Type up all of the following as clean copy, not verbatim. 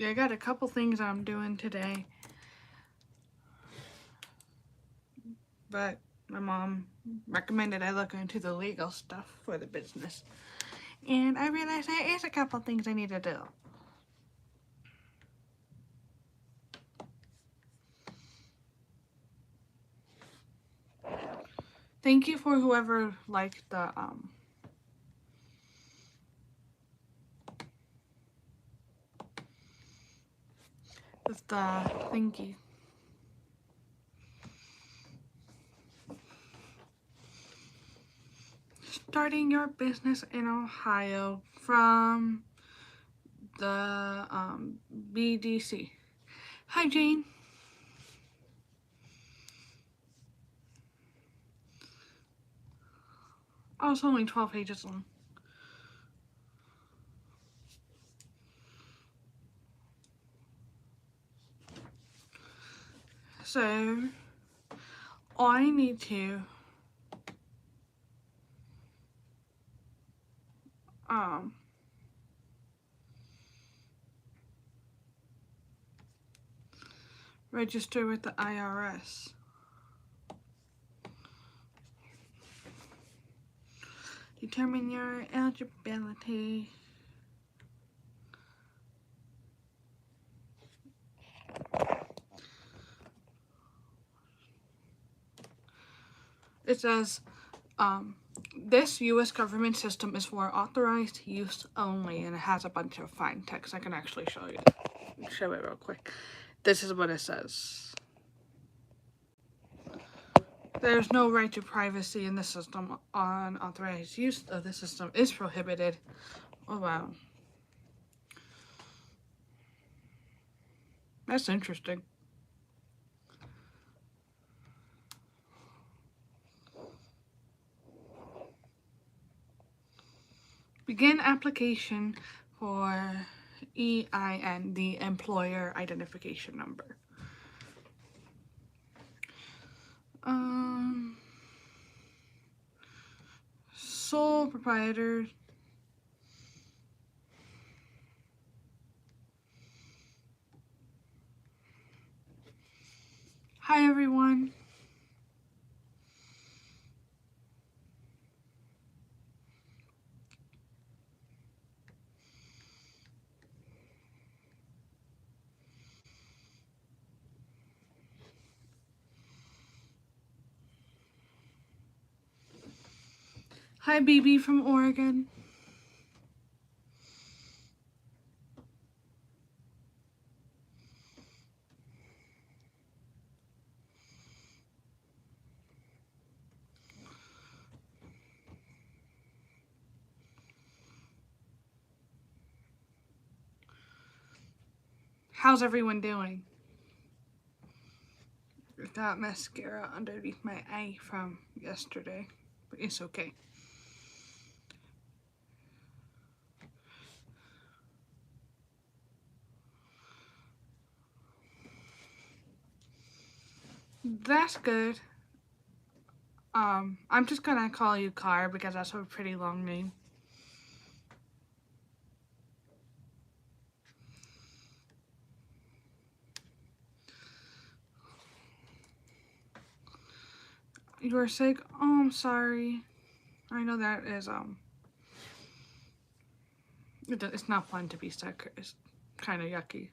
Yeah, I got a couple things I'm doing today, but my mom recommended I look into the legal stuff for the business. And I realized there is a couple things I need to do. Thank you for whoever liked the thingy. Starting your business in Ohio from the BDC. Hi, Jane. Oh, it's only 12 pages long. So, I need to register with the IRS. Determine your eligibility. It says, this U.S. government system is for authorized use only, and it has a bunch of fine text. I can actually show it real quick. This is what it says. There's no right to privacy in the system. Unauthorized use of the system is prohibited. Oh, wow. That's interesting. Begin application for EIN, the employer identification number. Sole proprietor. Hi, everyone. Hi, BB from Oregon. How's everyone doing? Got mascara underneath my eye from yesterday, but it's okay. That's good. I'm just gonna call you Car because that's a pretty long name. You were sick? Oh, I'm sorry. I know that is, it's not fun to be sick. It's kind of yucky.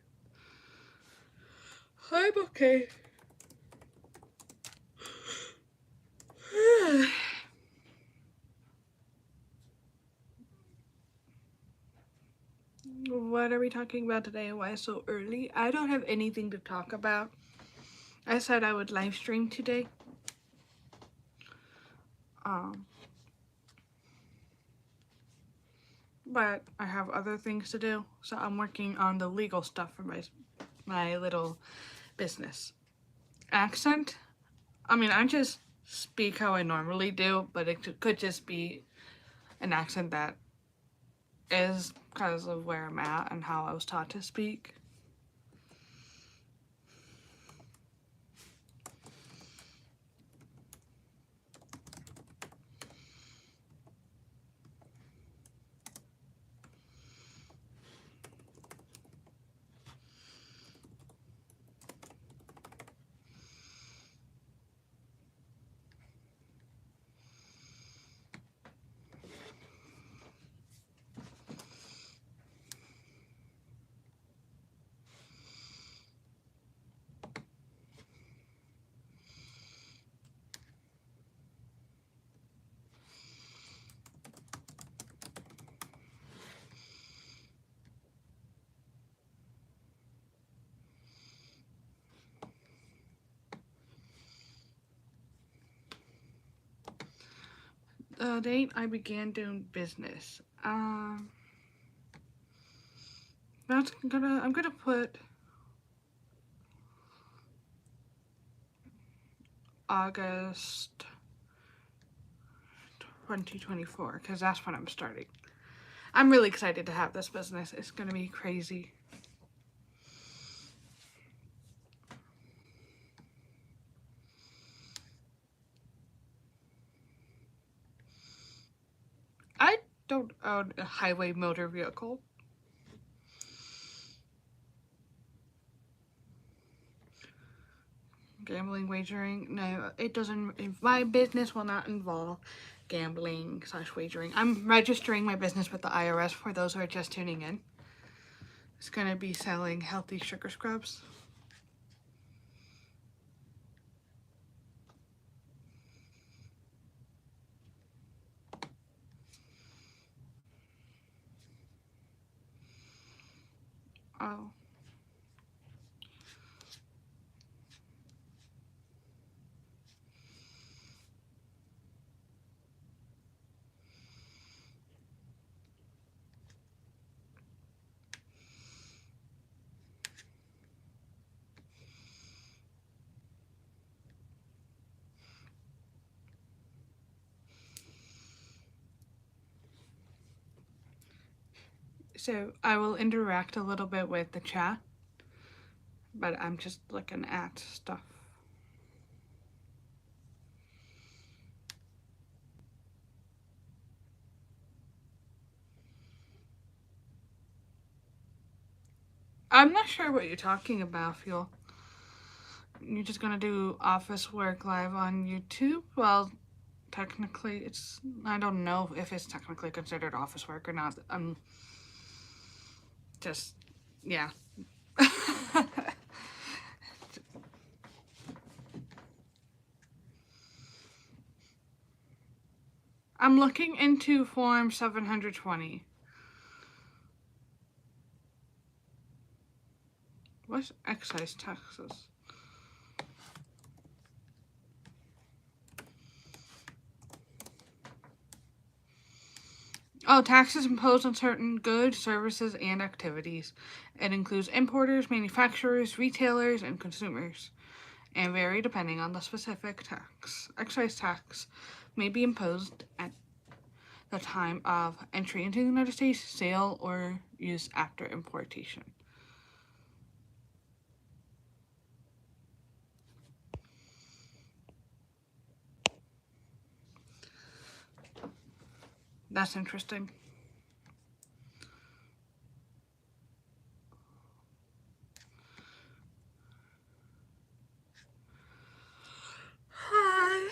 I'm okay. What are we talking about today? Why so early? I don't have anything to talk about. I said I would live stream today. But I have other things to do, so I'm working on the legal stuff for my little business. Accent? I mean, I just speak how I normally do, but it could just be an accent that is because of where I'm at and how I was taught to speak. the date I began doing business. I'm gonna put August 2024 because that's when I'm starting. I'm really excited to have this business. It's gonna be crazy. I don't own a highway motor vehicle. Gambling, wagering, no, it doesn't. My business will not involve gambling / wagering. I'm registering my business with the IRS for those who are just tuning in. It's gonna be selling healthy sugar scrubs. Oh. So I will interact a little bit with the chat, but I'm just looking at stuff. I'm not sure what you're talking about, Fuel. You're just gonna do office work live on YouTube? Well, technically, I don't know if it's technically considered office work or not. I'm just, yeah. I'm looking into Form 720. What's excise taxes? Oh, taxes imposed on certain goods, services, and activities. It includes importers, manufacturers, retailers, and consumers, and vary depending on the specific tax. Excise tax may be imposed at the time of entry into the United States, sale, or use after importation. That's interesting. Hi.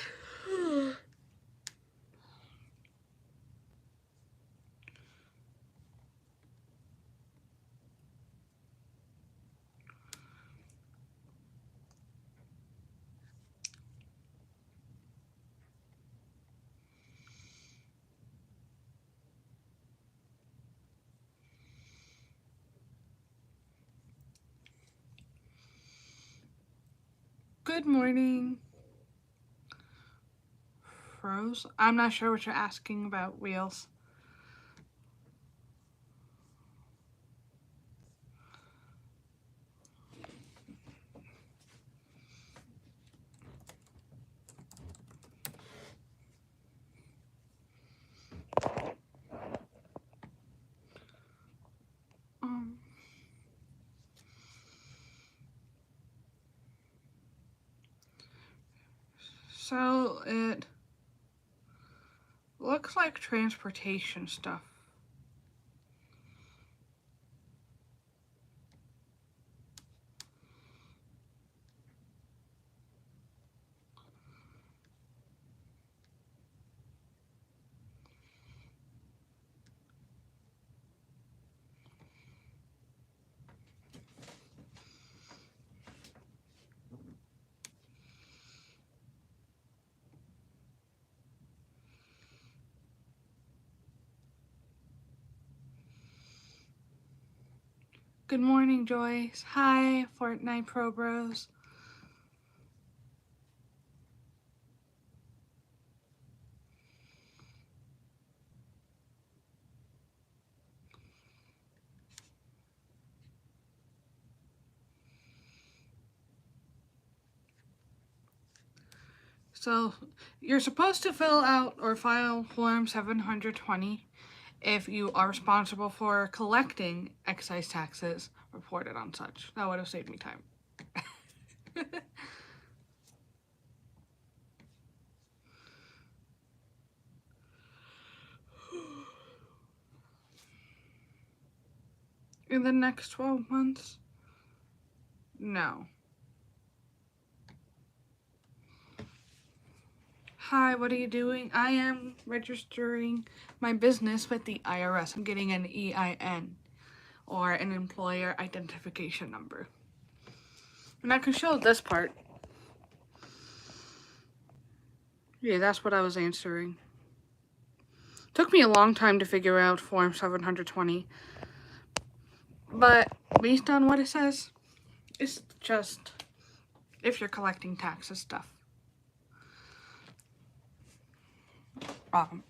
Good morning. Froze? I'm not sure what you're asking about, Wheels. So it looks like transportation stuff. Good morning, Joyce. Hi, Fortnite Pro Bros. So you're supposed to fill out or file Form 720 if you are responsible for collecting excise taxes reported on such. That would have saved me time. In the next 12 months? No. Hi, what are you doing? I am registering my business with the IRS. I'm getting an EIN, or an employer identification number. And I can show this part. Yeah, that's what I was answering. Took me a long time to figure out Form 720. But based on what it says, it's just if you're collecting taxes stuff.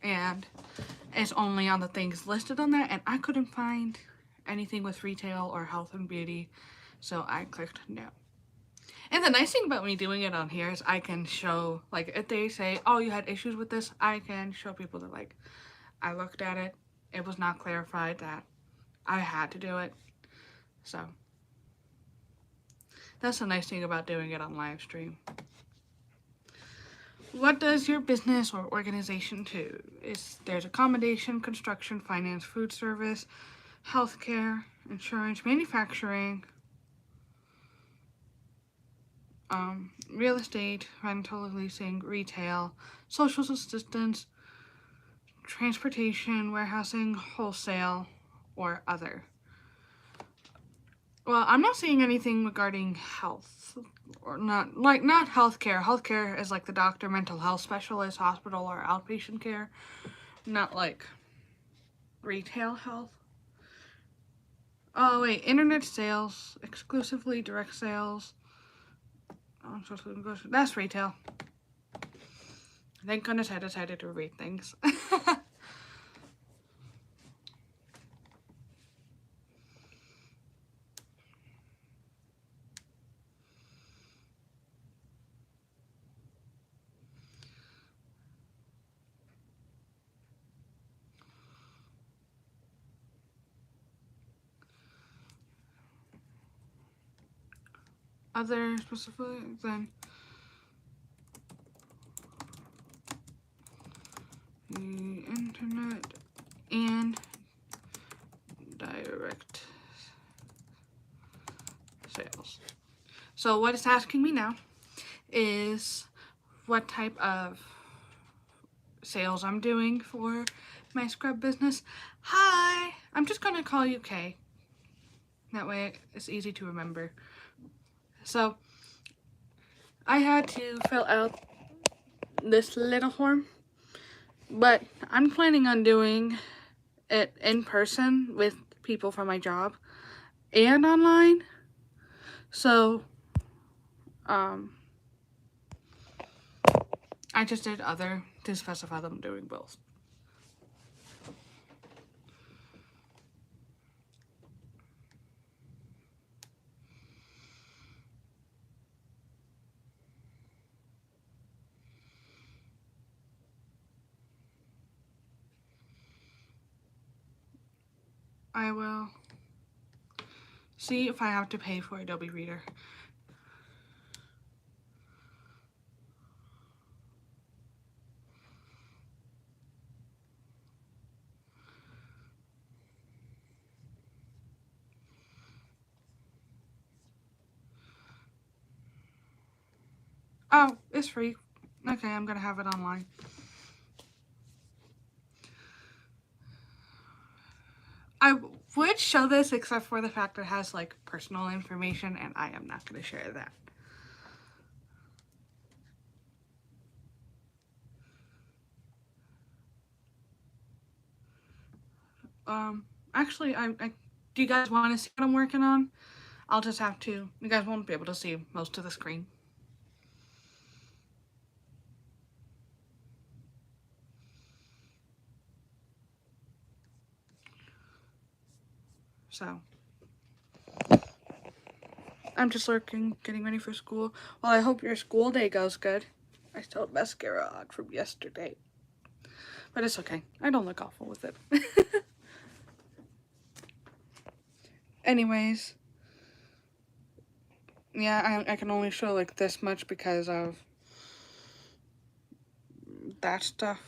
And it's only on the things listed on there, and I couldn't find anything with retail or health and beauty, so I clicked no. And the nice thing about me doing it on here is I can show, like, if they say, oh, you had issues with this, I can show people that, like, I looked at it, it was not clarified that I had to do it. So that's the nice thing about doing it on live stream. What does your business or organization do? There's accommodation, construction, finance, food service, healthcare, insurance, manufacturing, real estate, rental, leasing, retail, social assistance, transportation, warehousing, wholesale, or other. Well, I'm not seeing anything regarding health, or not healthcare. Healthcare is like the doctor, mental health specialist, hospital, or outpatient care, not like retail health. Oh wait, internet sales, exclusively direct sales. That's retail. Thank goodness I decided to read things. Other specific than the internet and direct sales. So what it's asking me now is what type of sales I'm doing for my scrub business. Hi, I'm just gonna call you Kay. That way it's easy to remember. So I had to fill out this little form, but I'm planning on doing it in person with people from my job and online. So I just did other to specify that I'm doing both. I will see if I have to pay for Adobe Reader. Oh, it's free. Okay, I'm gonna have it online. I would show this except for the fact it has like personal information, and I am not gonna share that. Actually, do you guys want to see what I'm working on? I'll just have to, you guys won't be able to see most of the screen. So, I'm just lurking, getting ready for school. Well, I hope your school day goes good. I still have mascara on from yesterday. But it's okay. I don't look awful with it. Anyways. Yeah, I can only show like this much because of that stuff.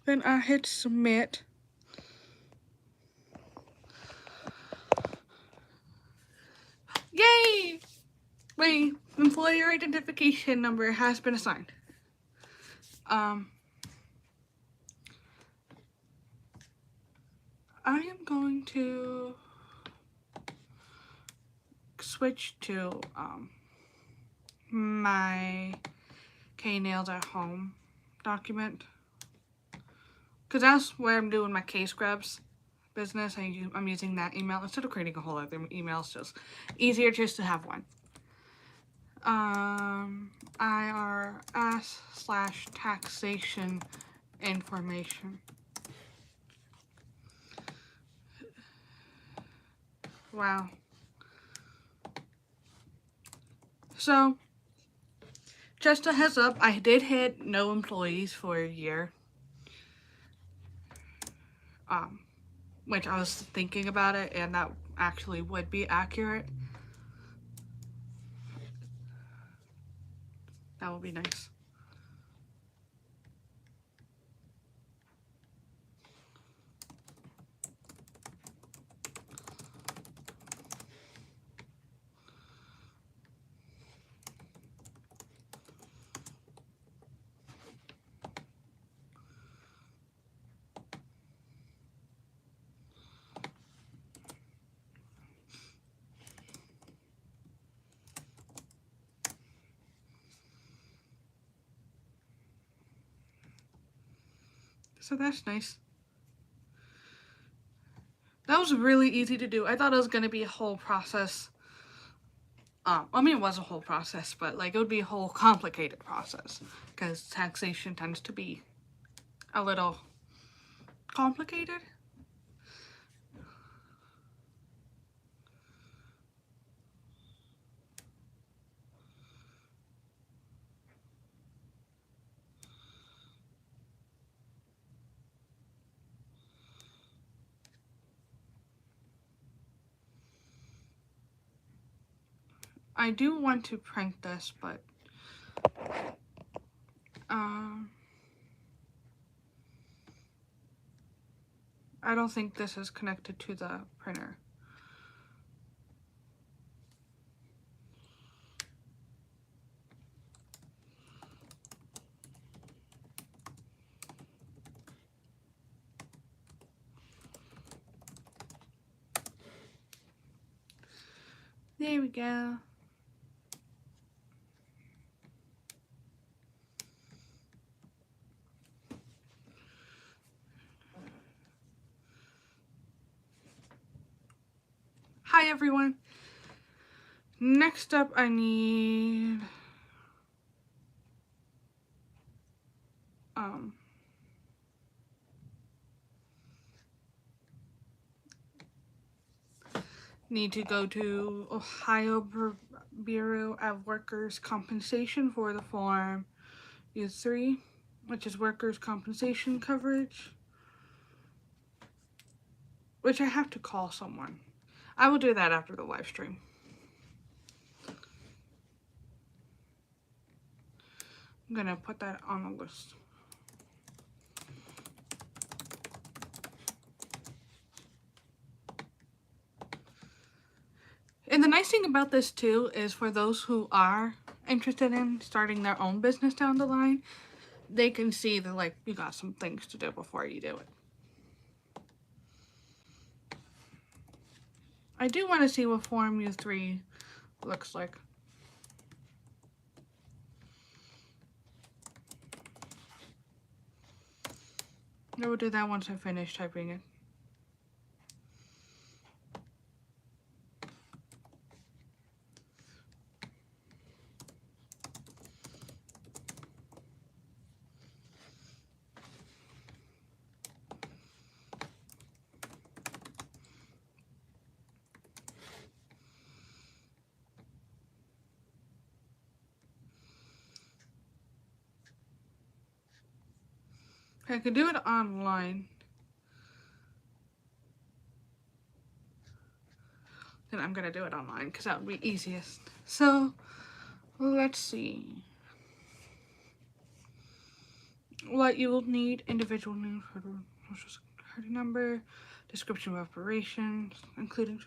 Then I hit submit. Yay! My employer identification number has been assigned. I am going to switch to my K-Nails at Home document, because that's where I'm doing my K-Scrubs business. I'm using that email instead of creating a whole other email. It's just easier just to have one. IRS/taxation information. Wow. So, just a heads up, I did hit no employees for a year. Which I was thinking about it, and that actually would be accurate. That would be nice. So that's nice. That was really easy to do. I thought it was going to be a whole process. I mean, it was a whole process, but like it would be a whole complicated process because taxation tends to be a little complicated. I do want to print this, but I don't think this is connected to the printer. There we go. Hi everyone. Next up I need need to go to Ohio Bureau of Workers' Compensation for the form U3, which is workers' compensation coverage, which I have to call someone. I will do that after the live stream. I'm gonna put that on the list. And the nice thing about this too is for those who are interested in starting their own business down the line, they can see that like you got some things to do before you do it. I do want to see what Form U3 looks like. I will do that once I finish typing it. I could do it online. Then I'm gonna do it online because that would be easiest. So let's see. What you will need: individual name, social security number, description of operations, including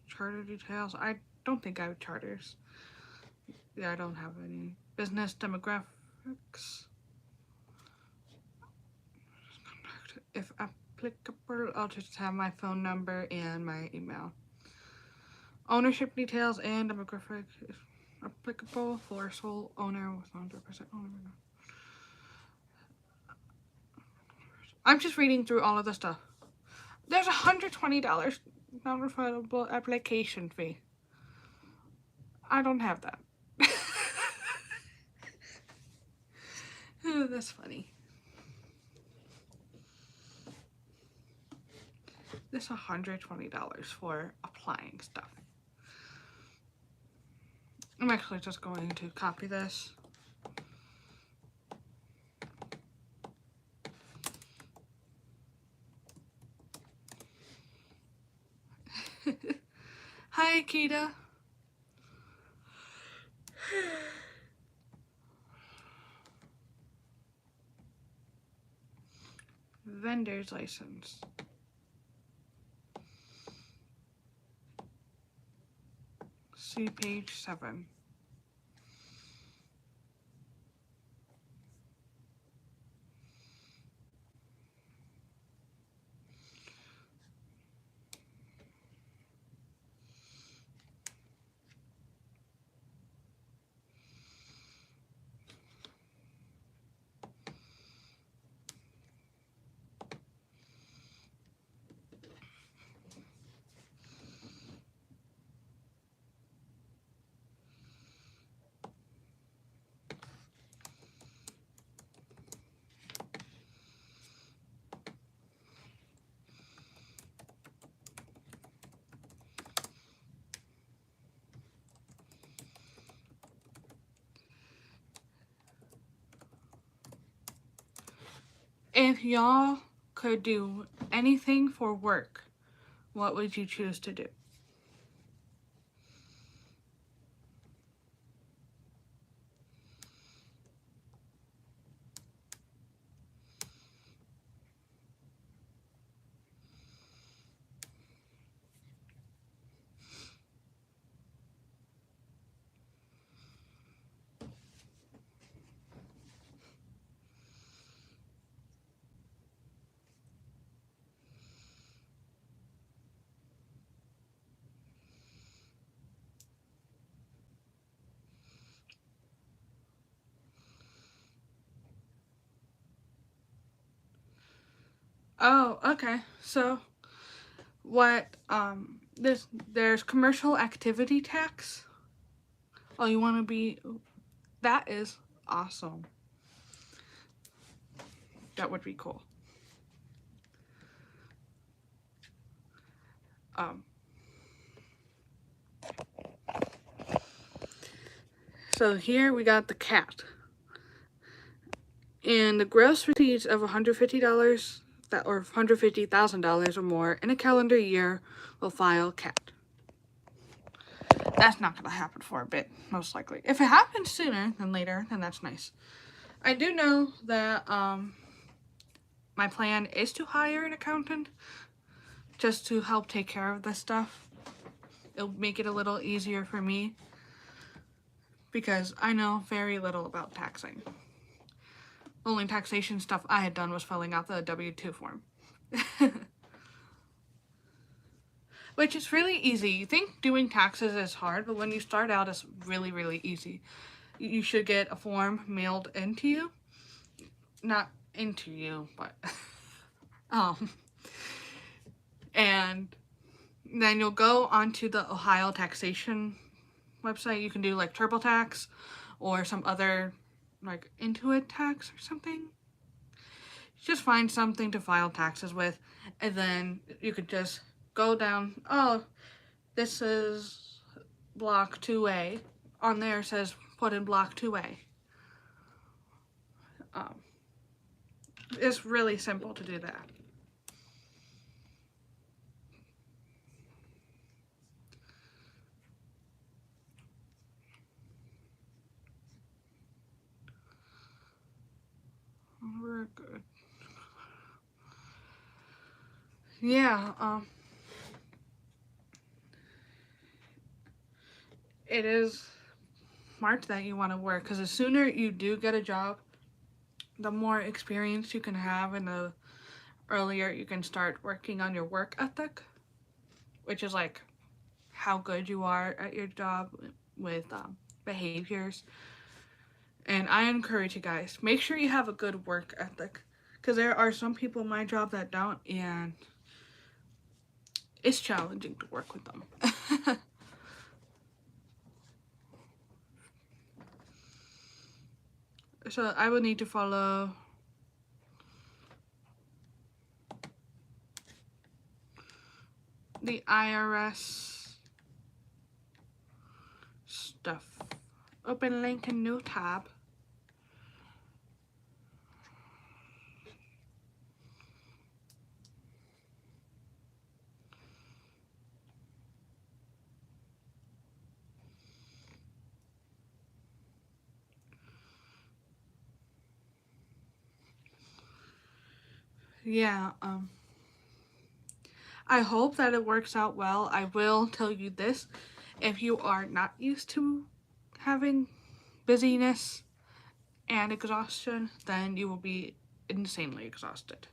charter details. I don't think I have charters. Yeah, I don't have any. Business demographics. If applicable, I'll just have my phone number and my email. Ownership details and demographic, if applicable, for sole owner with 100% owner. I'm just reading through all of the stuff. There's $120 non-refundable application fee. I don't have that. Oh, that's funny. This $120 for applying stuff. I'm actually just going to copy this. Hi, Akita. Vendor's license. See page 7. If y'all could do anything for work, what would you choose to do? Oh, okay. So what there's commercial activity tax. Oh, you want to be, that is awesome. That would be cool. So here we got the cat. And the gross receipts of $150 or $150,000 or more in a calendar year will file cat. That's not going to happen for a bit, most likely. If it happens sooner than later, then that's nice. I do know that my plan is to hire an accountant just to help take care of this stuff. It'll make it a little easier for me because I know very little about taxing. The only taxation stuff I had done was filling out the W-2 form. Which is really easy. You think doing taxes is hard, but when you start out, it's really, really easy. You should get a form mailed into you. Not into you, but... And then you'll go onto the Ohio taxation website. You can do like TurboTax or some other like Intuit tax or something. Just find something to file taxes with, and then you could just go down, oh, this is block 2A. on there says put in block 2A. It's really simple to do that. We're good. Yeah, it is smart that you want to work, because the sooner you do get a job, the more experience you can have and the earlier you can start working on your work ethic, which is like how good you are at your job with behaviors. And I encourage you guys, make sure you have a good work ethic, because there are some people in my job that don't, and it's challenging to work with them. So I would need to follow the IRS stuff. Open link in new tab. Yeah, I hope that it works out well. I will tell you this, if you are not used to having busyness and exhaustion, then you will be insanely exhausted.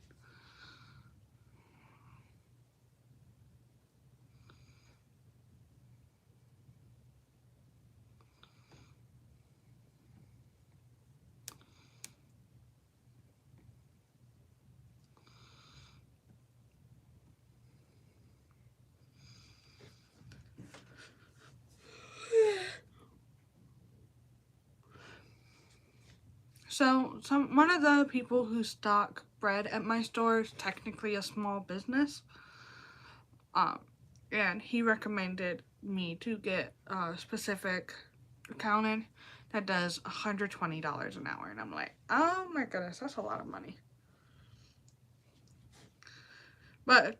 So, one of the people who stock bread at my store is technically a small business. And he recommended me to get a specific accountant that does $120 an hour. And I'm like, oh my goodness, that's a lot of money. But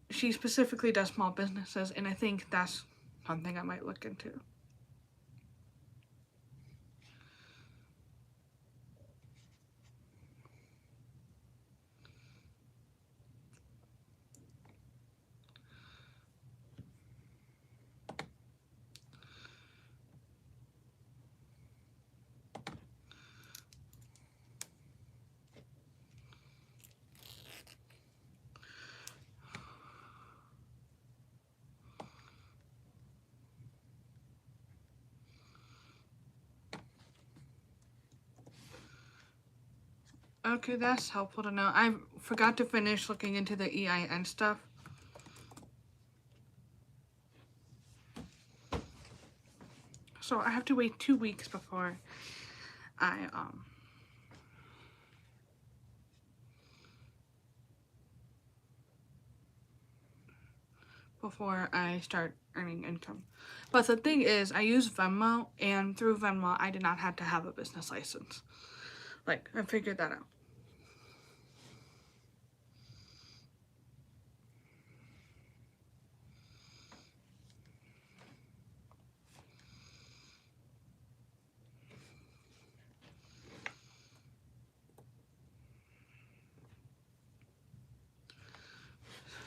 she specifically does small businesses, and I think that's something I might look into. Okay, that's helpful to know. I forgot to finish looking into the EIN stuff. So I have to wait 2 weeks before I start earning income. But the thing is, I use Venmo, and through Venmo, I did not have to have a business license. Like, I figured that out.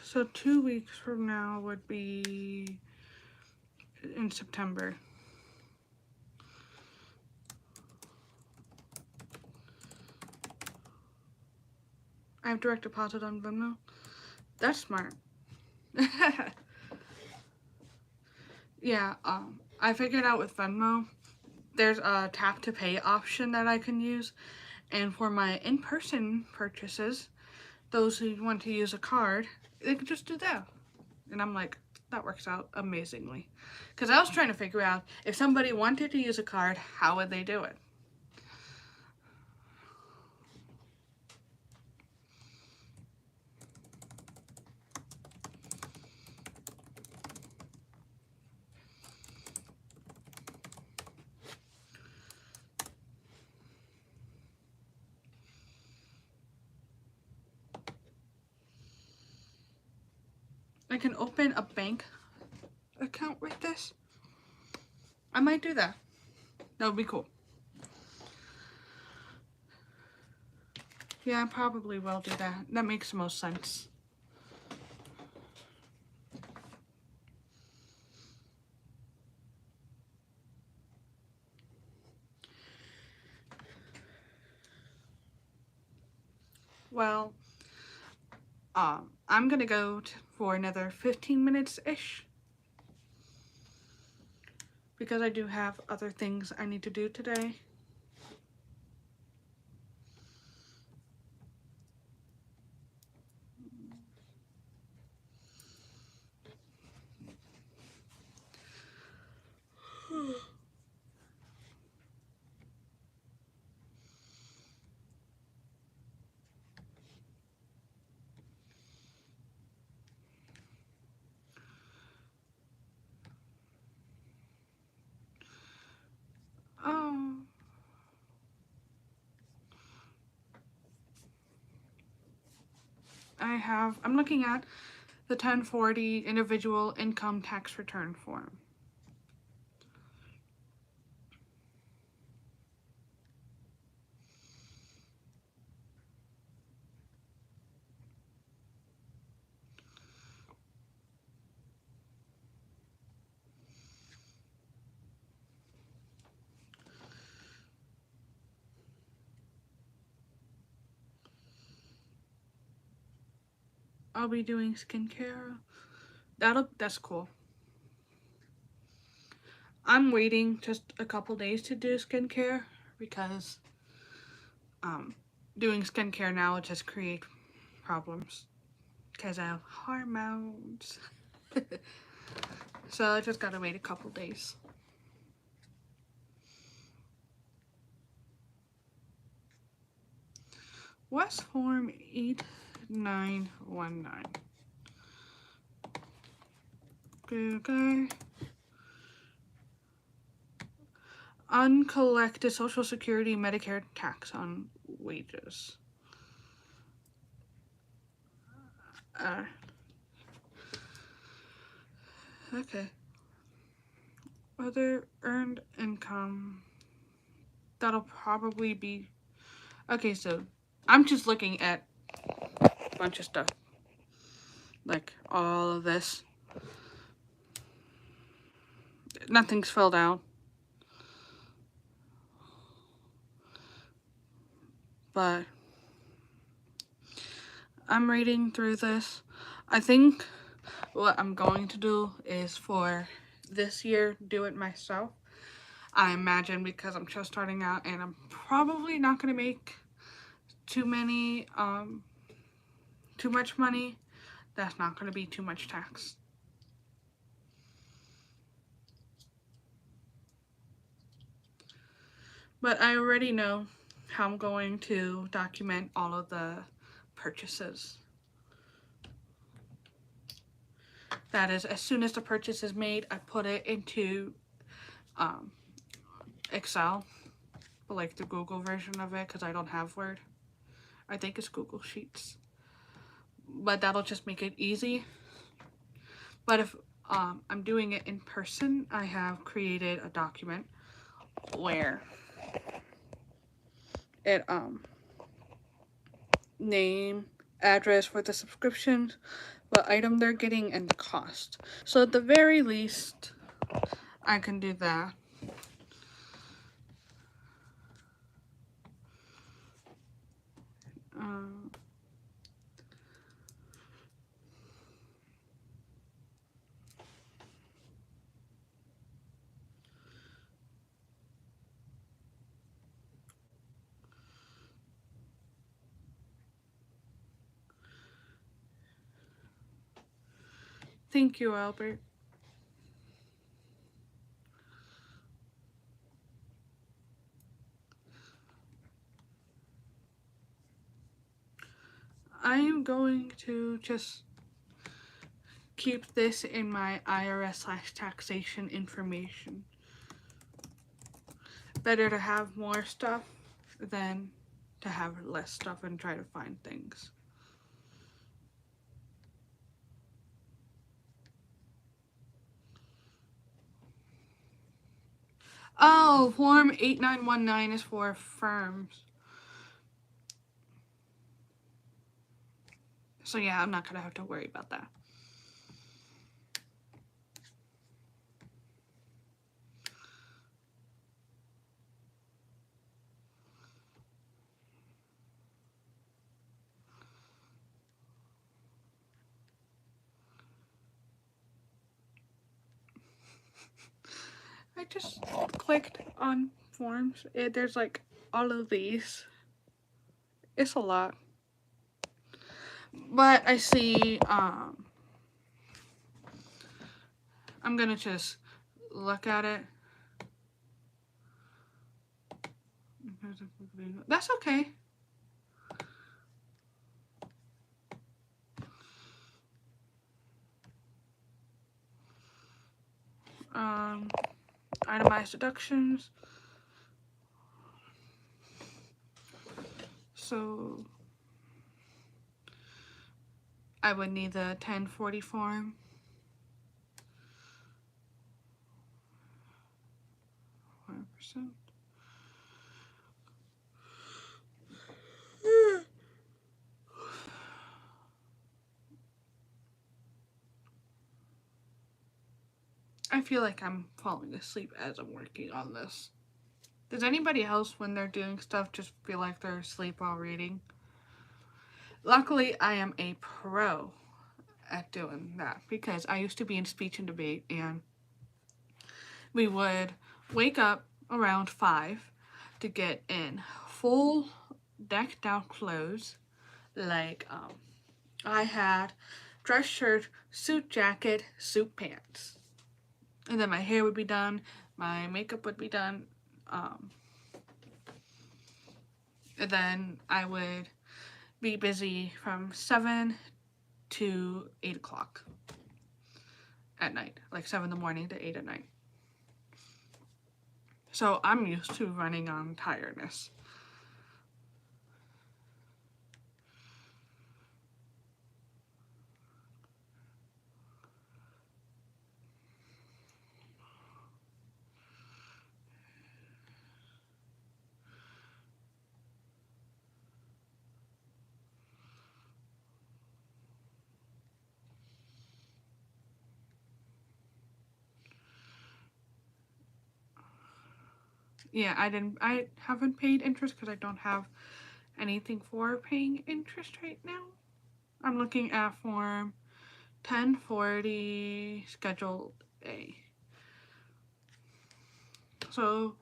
So 2 weeks from now would be in September. I have direct deposit on Venmo. That's smart. Yeah, I figured out with Venmo, there's a tap to pay option that I can use. And for my in-person purchases, those who want to use a card, they can just do that. And I'm like, that works out amazingly. Because I was trying to figure out, if somebody wanted to use a card, how would they do it? I can open a bank account with this. I might do that. That would be cool. Yeah, I probably will do that. That makes the most sense. Well, I'm gonna go for another 15 minutes-ish. Because I do have other things I need to do today. Oh. I'm looking at the 1040 individual income tax return form. I'll be doing skincare. That's cool. I'm waiting just a couple days to do skincare because doing skincare now will just create problems because I have hormones. So I just gotta wait a couple days. What's form 8919? Okay. Uncollected Social Security Medicare tax on wages. Okay. Other earned income. That'll probably be... Okay, so I'm just looking at a bunch of stuff. Like all of this. Nothing's filled out. But I'm reading through this. I think what I'm going to do is for this year, do it myself. I imagine because I'm just starting out and I'm probably not going to make too much money. That's not going to be too much tax. But I already know how I'm going to document all of the purchases. That is, as soon as the purchase is made, I put it into Excel, like the Google version of it, because I don't have Word. I think it's Google Sheets. But that'll just make it easy. But if I'm doing it in person, I have created a document where it name, address for the subscription, what item they're getting, and the cost. So at the very least, I can do that. Thank you, Albert. I am going to just keep this in my IRS/taxation information. Better to have more stuff than to have less stuff and try to find things. Oh, Form 8919 is for firms. So yeah, I'm not going to have to worry about that. I just clicked on forms. There's like all of these. It's a lot. But I see, I'm gonna just look at it. That's okay. Itemized deductions. So I would need the 1040 form. 5%. I feel like I'm falling asleep as I'm working on this. Does anybody else, when they're doing stuff, just feel like they're asleep while reading? Luckily, I am a pro at doing that because I used to be in speech and debate, and we would wake up around 5 to get in full decked out clothes. Like, I had dress shirt, suit jacket, suit pants. And then my hair would be done, my makeup would be done. And then I would be busy from 7 to 8 o'clock at night. Like 7 in the morning to 8 at night. So I'm used to running on tiredness. Yeah, I haven't paid interest because I don't have anything for paying interest right now. I'm looking at form 1040 Schedule A. So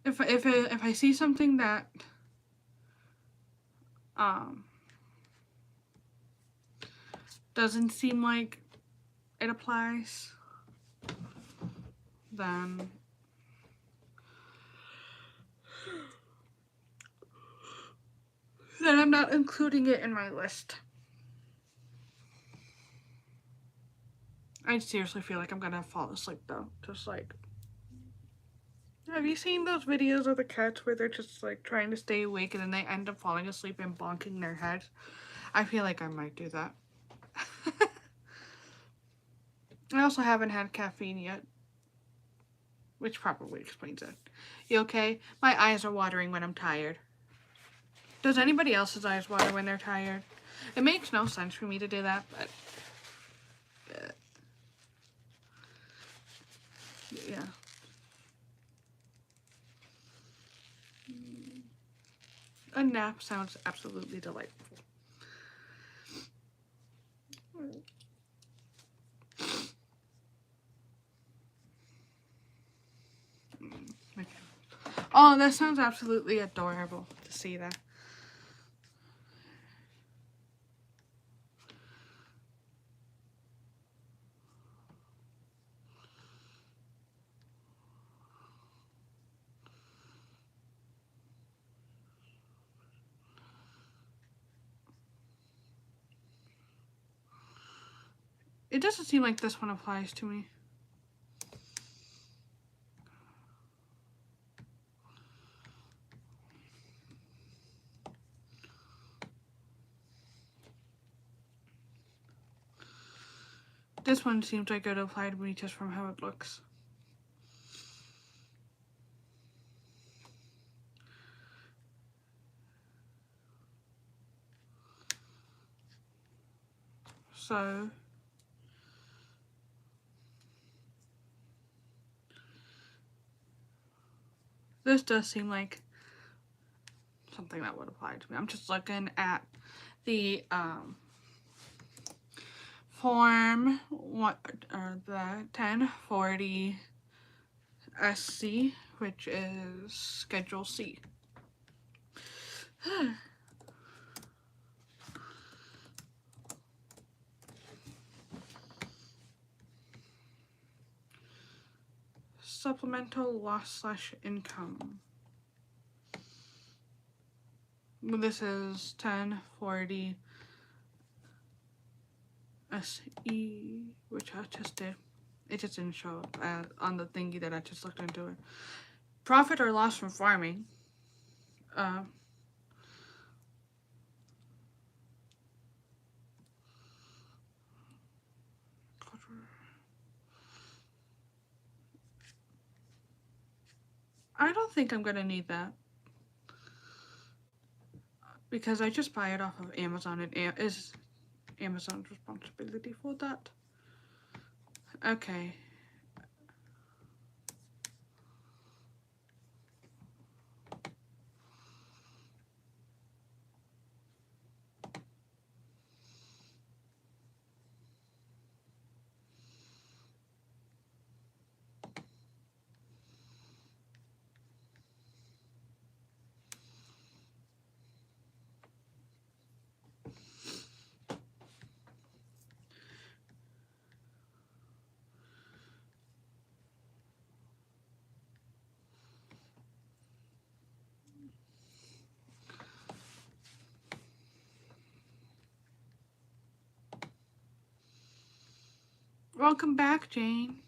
if I see something that doesn't seem like it applies, then I'm not including it in my list. I seriously feel like I'm gonna fall asleep though. Just like, have you seen those videos of the cats where they're just like trying to stay awake and then they end up falling asleep and bonking their heads? I feel like I might do that. I also haven't had caffeine yet, which probably explains it. You okay? My eyes are watering when I'm tired. Does anybody else's eyes water when they're tired? It makes no sense for me to do that, but yeah. A nap sounds absolutely delightful. Okay. Oh, that sounds absolutely adorable to see that. It doesn't seem like this one applies to me. This one seems like it would apply to me just from how it looks. So this does seem like something that would apply to me. I'm just looking at the form the 1040 SC, which is Schedule C. Supplemental loss/income. This is 1040 SE, which I just did. It just didn't show up on the thingy that I just looked into it. Profit or loss from farming. I don't think I'm gonna need that because I just buy it off of Amazon and is Amazon's responsibility for that. Okay. Welcome back, Jane.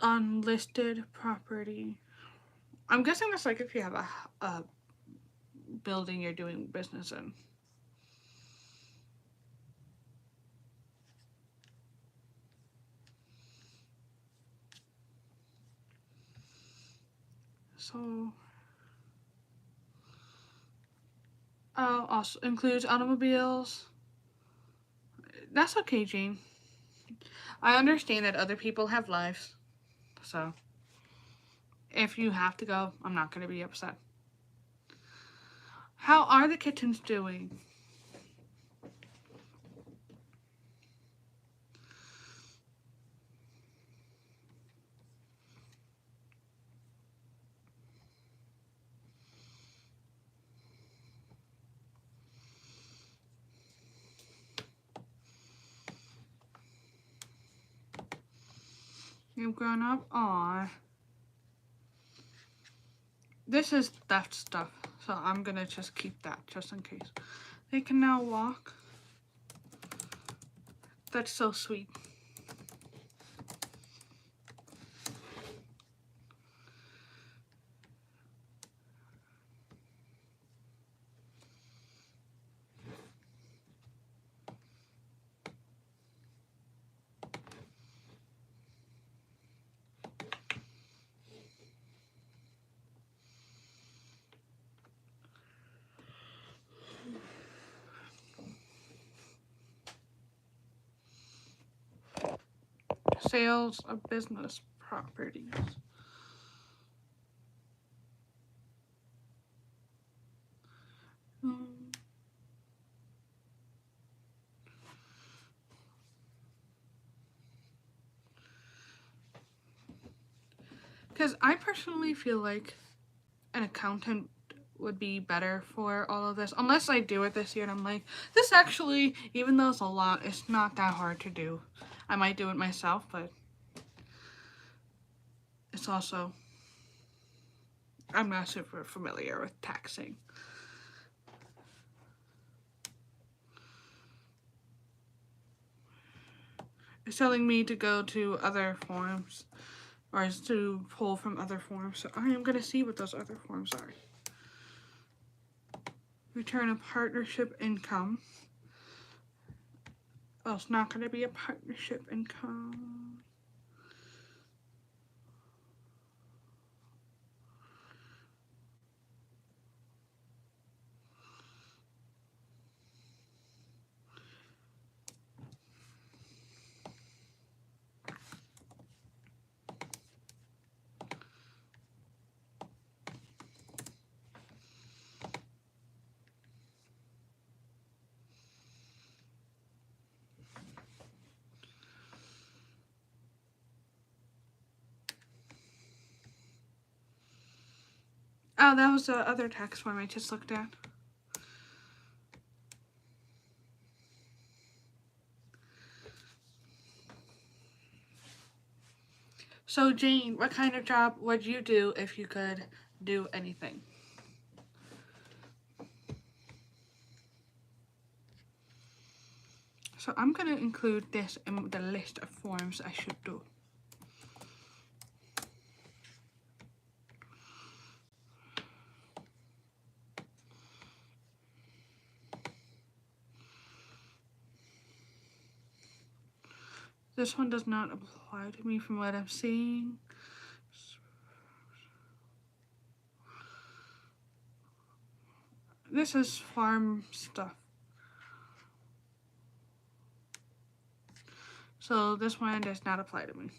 Unlisted property. I'm guessing that's like if you have a building you're doing business in. So, also includes automobiles. That's okay, Jane. I understand that other people have lives. So, if you have to go, I'm not going to be upset. How are the kittens doing? You've grown up? Aw. This is theft stuff, so I'm gonna just keep that just in case. They can now walk. That's so sweet. Sales of business properties. Because I personally feel like an accountant would be better for all of this, unless I do it this year and I'm like, this actually, even though it's a lot, it's not that hard to do. I might do it myself, but it's also, I'm not super familiar with taxing. It's telling me to go to other forms, or is to pull from other forms. So I am going to see what those other forms are. Return a partnership income. Oh, it's not going to be a partnership income. Oh, that was the other tax form I just looked at. So Jane, what kind of job would you do if you could do anything? So I'm going to include this in the list of forms I should do. This one does not apply to me from what I'm seeing. This is farm stuff. So this one does not apply to me.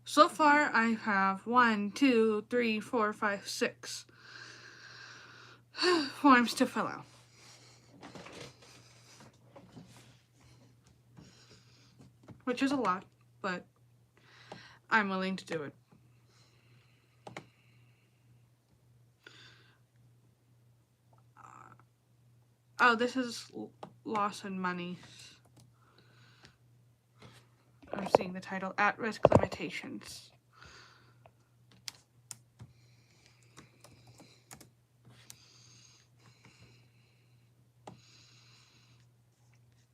So far, I have 1, 2, 3, 4, 5, 6 forms to fill out. Which is a lot, but I'm willing to do it. Oh, this is loss in money. I'm seeing the title, At-Risk Limitations.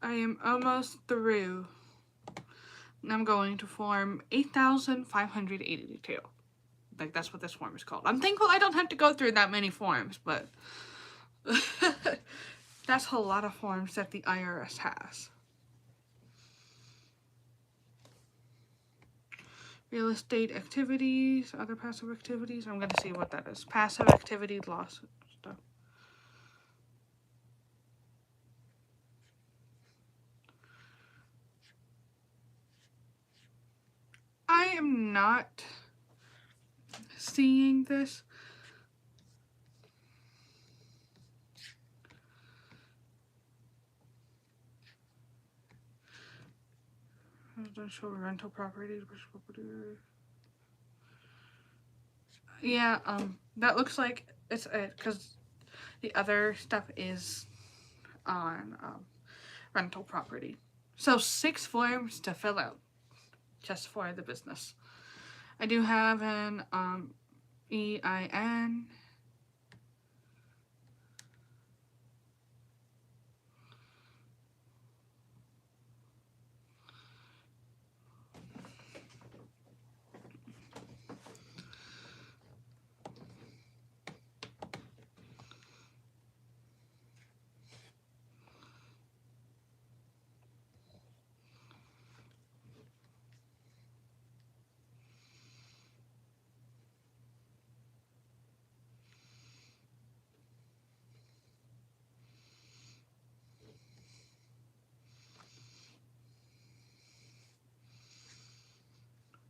I am almost through. I'm going to form 8,582. Like, that's what this form is called. I'm thankful I don't have to go through that many forms, but that's a lot of forms that the IRS has. Real estate activities, other passive activities. I'm going to see what that is. Passive activity loss stuff. I am not seeing this. Residential rental property. Yeah, that looks like it's it, because the other stuff is on rental property. So 6 forms to fill out just for the business. I do have an EIN.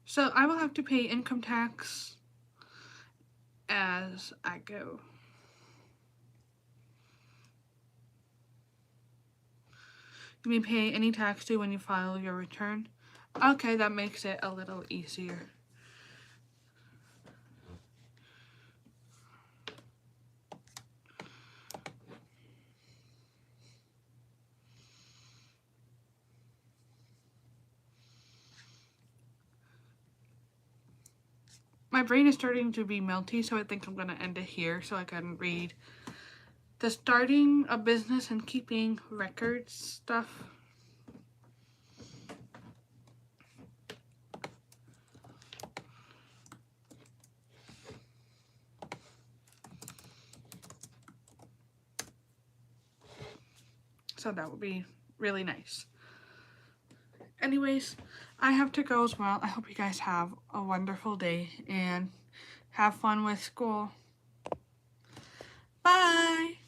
So I will have to pay income tax as I go. You may pay any tax due when you file your return. Okay, that makes it a little easier. My brain is starting to be melty, so I think I'm going to end it here so I can read the starting a business and keeping records stuff. So that would be really nice. Anyways, I have to go as well. I hope you guys have a wonderful day and have fun with school. Bye!